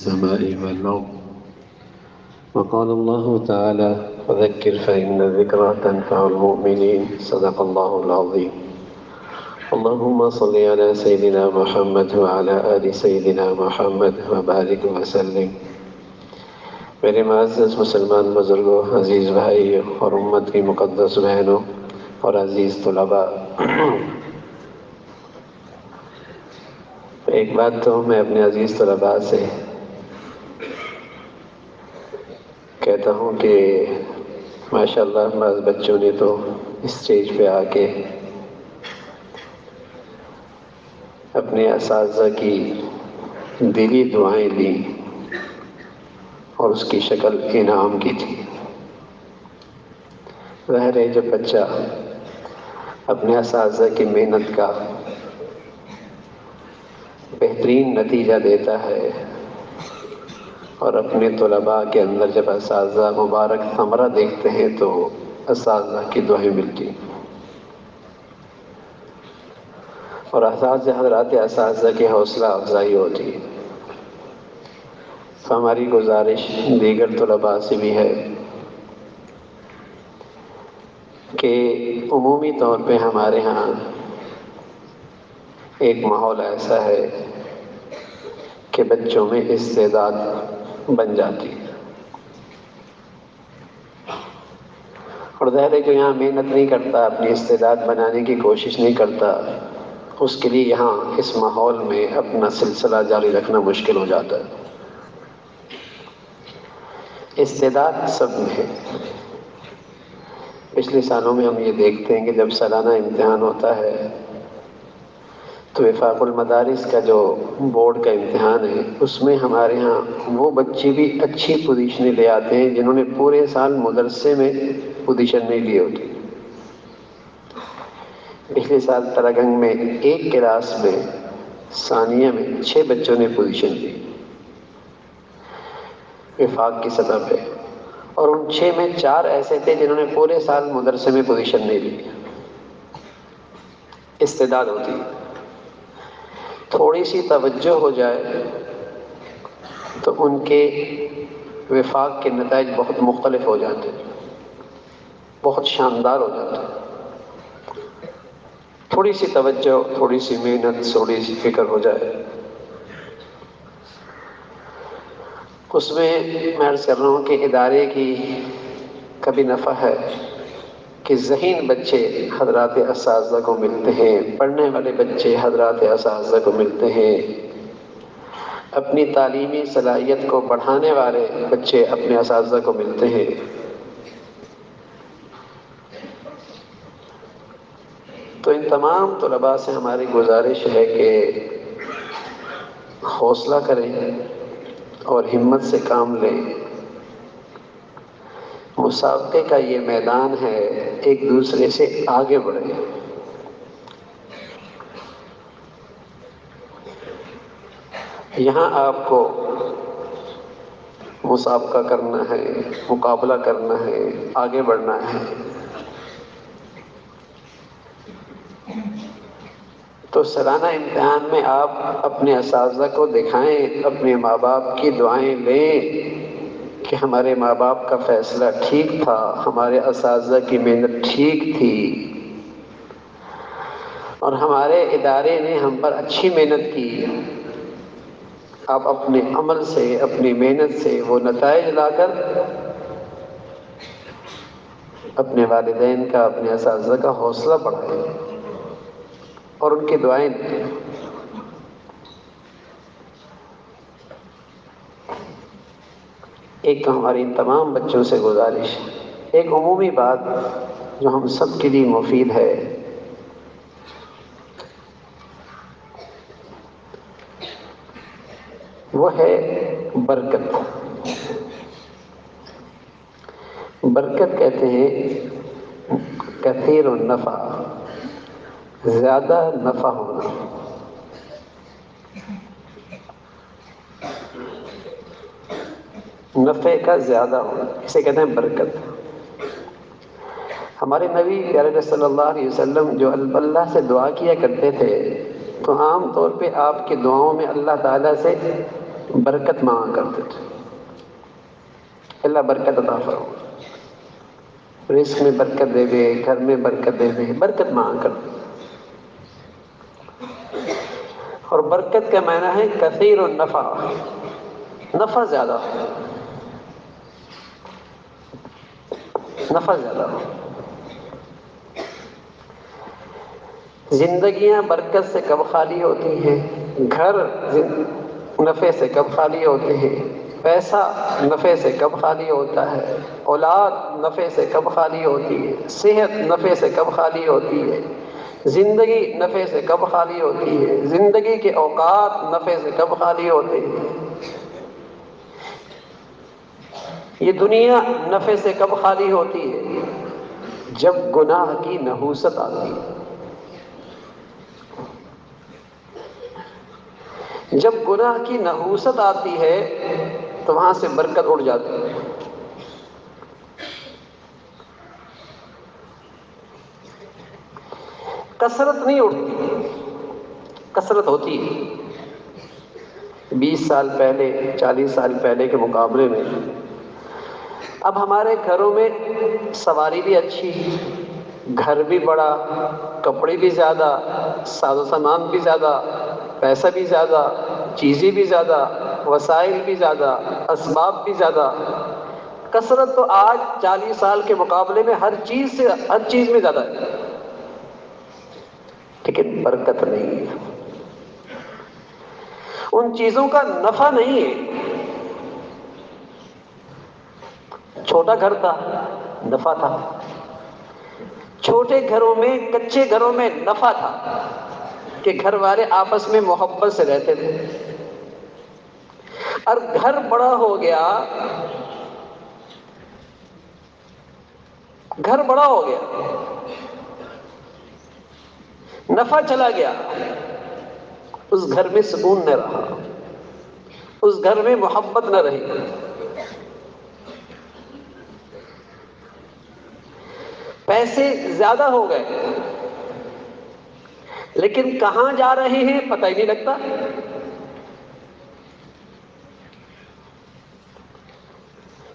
السماء والأرض. وقال الله تعالى: فذكر فإن الذكرى تنفع المؤمنين. صدق الله العظيم. اللهم صل على سيدنا محمد وعلى آل سيدنا محمد وبارك وسلم. میرے معزز مسلمان بزرگوں، عزیز بھائیوں اور امت کی مقدس بہنوں اور عزیز طلباء، ایک بات تو میں اپنے عزیز طلباء سے کہتا ہوں کہ ماشاءاللہ بعض بچوں نے تو اسٹیج پہ آ کے اپنے اساتذہ کی دلی دعائیں لیں اور اس کی شکل انعام کی تھی۔ ظاہر ہے جب بچہ اپنے اساتذہ کی محنت کا بہترین نتیجہ دیتا ہے اور اپنے طلباء کے اندر جب اساتذہ مبارک ثمرہ دیکھتے ہیں تو اساتذہ کی دعائیں ملتی اور اساتذہ کی حوصلہ افزائی ہوتی ہے۔ تو ہماری گزارش دیگر طلباء سے بھی ہے کہ عمومی طور پہ ہمارے ہاں ایک ماحول ایسا ہے کہ بچوں میں استعداد بن جاتی ہے، اور ظاہر ہے جو یہاں محنت نہیں کرتا، اپنی استعداد بنانے کی کوشش نہیں کرتا، اس کے لیے یہاں اس ماحول میں اپنا سلسلہ جاری رکھنا مشکل ہو جاتا ہے۔ استعداد سب میں ہے۔ پچھلے سالوں میں ہم یہ دیکھتے ہیں کہ جب سالانہ امتحان ہوتا ہے تو وفاق المدارس کا جو بورڈ کا امتحان ہے، اس میں ہمارے ہاں وہ بچے بھی اچھی پوزیشنیں لے آتے ہیں جنہوں نے پورے سال مدرسے میں پوزیشن نہیں لی ہوتی۔ پچھلے سال تراگنگ میں ایک کلاس میں ثانیہ میں 6 بچوں نے پوزیشن لی وفاق کی سطح پہ، اور ان 6 میں 4 ایسے تھے جنہوں نے پورے سال مدرسے میں پوزیشن نہیں لی۔ استعداد ہوتی ہے، تھوڑی سی توجہ ہو جائے تو ان کے وفاق کے نتائج بہت مختلف ہو جاتے ہیں، بہت شاندار ہو جاتے ہیں۔ تھوڑی سی توجہ، تھوڑی سی محنت، تھوڑی سی فکر ہو جائے، اس میں میں عرض کر رہا ہوں کہ ادارے کی کبھی نفع ہے کہ ذہین بچے حضرات اساتذہ کو ملتے ہیں، پڑھنے والے بچے حضرات اساتذہ کو ملتے ہیں، اپنی تعلیمی صلاحیت کو بڑھانے والے بچے اپنے اساتذہ کو ملتے ہیں۔ تو ان تمام طلباء سے ہماری گزارش ہے کہ حوصلہ کریں اور ہمت سے کام لیں۔ مسابقے کا یہ میدان ہے، ایک دوسرے سے آگے بڑھیں۔ یہاں آپ کو مسابقہ کرنا ہے، مقابلہ کرنا ہے، آگے بڑھنا ہے، تو سالانہ امتحان میں آپ اپنے اساتذہ کو دکھائیں، اپنے ماں باپ کی دعائیں لیں کہ ہمارے ماں باپ کا فیصلہ ٹھیک تھا، ہمارے اساتذہ کی محنت ٹھیک تھی، اور ہمارے ادارے نے ہم پر اچھی محنت کی۔ آپ اپنے عمل سے، اپنی محنت سے وہ نتائج لا کر اپنے والدین کا، اپنے اساتذہ کا حوصلہ بڑھائیں اور ان کی دعائیں دیں۔ ایک تو ہماری ان تمام بچوں سے گزارش، ایک عمومی بات جو ہم سب کے لیے مفید ہے، وہ ہے برکت۔ برکت کہتے ہیں کثیر النفع، زیادہ نفع ہونا۔ نفع کا زیادہ ہونا، اسے کہتے ہیں برکت۔ ہمارے نبی پیارے صلی اللہ علیہ وسلم جو اللہ سے دعا کیا کرتے تھے، تو عام طور پہ آپ کی دعاؤں میں اللہ تعالیٰ سے برکت مانگا کرتے تھے، اللہ برکت عطا فرما، رزق میں برکت دے دے، گھر میں برکت دے دے، برکت مانگا کرتے تھے۔ اور برکت کا معنی ہے کثیر النفع، نفع زیادہ ہو، نفع زیادہ ہو۔ زندگیاں برکت سے کب خالی ہوتی ہیں، گھر نفع سے کب خالی ہوتے ہیں، پیسہ نفع سے کب خالی ہوتا ہے، اولاد نفع سے کب خالی ہوتی ہے، صحت نفع سے کب خالی ہوتی ہے، زندگی نفع سے کب خالی ہوتی ہے، زندگی کے اوقات نفع سے کب خالی ہوتے ہیں، یہ دنیا نفع سے کب خالی ہوتی ہے، جب گناہ کی نحوست آتی ہے، جب گناہ کی نحوست آتی ہے تو وہاں سے برکت اڑ جاتی ہے۔ کثرت نہیں اٹھتی، کثرت ہوتی ہے۔ 20 سال پہلے، 40 سال پہلے کے مقابلے میں اب ہمارے گھروں میں سواری بھی اچھی، گھر بھی بڑا، کپڑے بھی زیادہ، ساز و سامان بھی زیادہ، پیسہ بھی زیادہ، چیزیں بھی زیادہ، وسائل بھی زیادہ، اسباب بھی زیادہ۔ کثرت تو آج 40 سال کے مقابلے میں ہر چیز میں زیادہ ہے، لیکن برکت نہیں ہے، ان چیزوں کا نفع نہیں ہے۔ چھوٹا گھر تھا، نفع تھا، چھوٹے گھروں میں، کچے گھروں میں نفع تھا کہ گھر والے آپس میں محبت سے رہتے تھے، اور گھر بڑا ہو گیا، گھر بڑا ہو گیا، نفع چلا گیا، اس گھر میں سکون نہ رہا، اس گھر میں محبت نہ رہی، پیسے زیادہ ہو گئے لیکن کہاں جا رہے ہیں پتہ ہی نہیں لگتا۔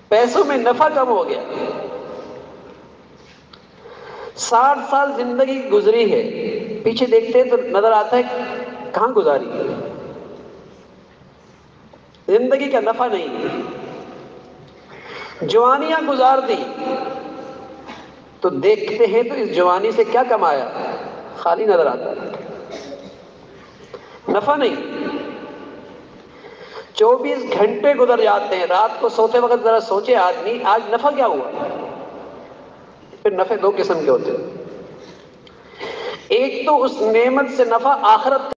پیسوں میں نفع کم ہو گیا، 60 سال زندگی گزری ہے، پیچھے دیکھتے ہیں تو نظر آتا ہے کہاں گزاری ہے، زندگی کا نفع نہیں ہے۔ جوانیاں گزار دی تو دیکھتے ہیں تو اس جوانی سے کیا کمایا، خالی نظر آتا ہے، نفع نہیں۔ 24 گھنٹے گزر جاتے ہیں، رات کو سوتے وقت ذرا سوچے آدمی آج نفع کیا ہوا۔ پھر نفع دو قسم کے ہوتے ہیں، ایک تو اس نعمت سے نفع آخرت